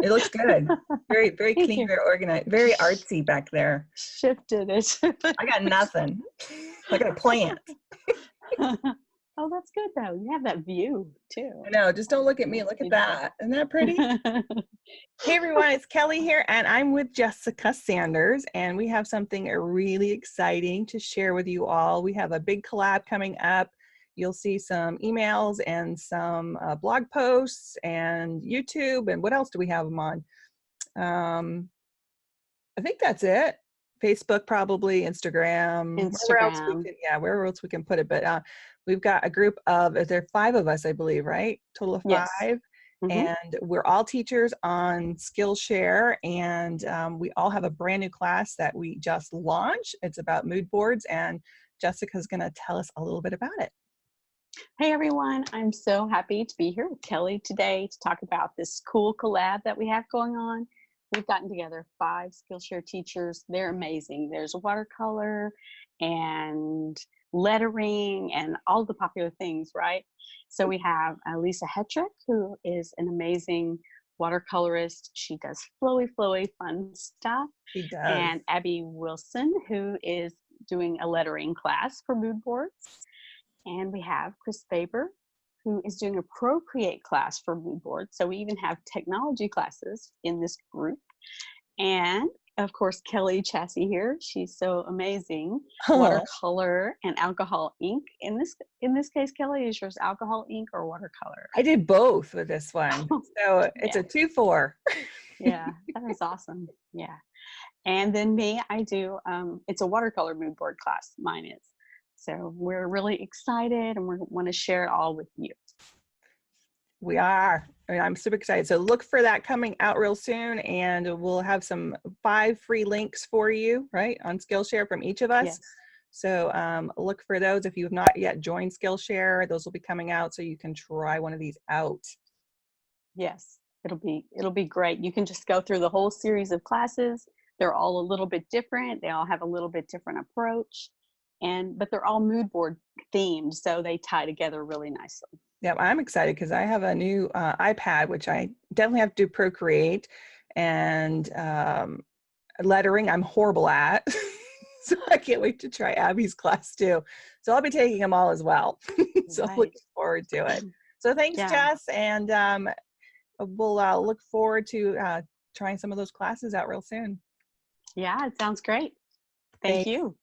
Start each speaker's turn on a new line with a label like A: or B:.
A: It looks good. Very, very
B: Thank
A: clean,
B: you.
A: very organized, very artsy back there.
B: Shifted it.
A: I got nothing. I got a plant.
B: Oh, that's good though. You have that view too.
A: I know. Just don't look at me.
B: That's
A: Look at
B: beautiful.
A: that. Isn't that pretty? Hey everyone, it's Kelly here, and I'm with Jessica Sanders, and we have something really exciting to share with you all. We have a big collab coming up. You'll see some emails and some blog posts and YouTube, and what else do we have them on? I think that's it. Facebook, probably Instagram,
B: Instagram.
A: wherever else we can put it. But we've got a group of, there are 5 of us, I believe, right? Total of 5.
B: Yes.
A: And we're all teachers on Skillshare, and we all have a brand new class that we just launched. It's about mood boards, and Jessica's going to tell us a little bit about it.
B: Hey everyone, I'm so happy to be here with Kelly today to talk about this cool collab that we have going on. We've gotten together 5 Skillshare teachers. They're amazing. There's watercolor and lettering and all the popular things, right? So we have Lisa Hetrick, who is an amazing watercolorist. She does flowy, fun stuff.
A: She does.
B: And Abby Wilson, who is doing a lettering class for mood boards. And we have Chris Faber, who is doing a Procreate class for mood boards. So we even have technology classes in this group. And of course, Kellie Chasse here. She's so amazing. Watercolor and alcohol ink. In this case, Kelly, is yours alcohol ink or watercolor?
A: I did both with this one. So it's a 2-4.
B: Yeah, that is awesome. Yeah. And then me, I do, it's a watercolor mood board class, mine is. So we're really excited and we want to share it all with you.
A: We are. I mean, I'm super excited. So look for that coming out real soon, and we'll have some 5 free links for you, right, on Skillshare from each of us.
B: Yes.
A: So look for those. If you have not yet joined Skillshare, those will be coming out so you can try one of these out.
B: Yes, it'll be great. You can just go through the whole series of classes. They're all a little bit different. They all have a little bit different approach. But they're all mood board themed, so they tie together really nicely.
A: Yeah, I'm excited because I have a new iPad, which I definitely have to do Procreate, and lettering I'm horrible at. So I can't wait to try Abby's class too. So I'll be taking them all as well. So I'm looking forward to it. So thanks, Jess, and we'll look forward to trying some of those classes out real soon.
B: Yeah, it sounds great. Thank you.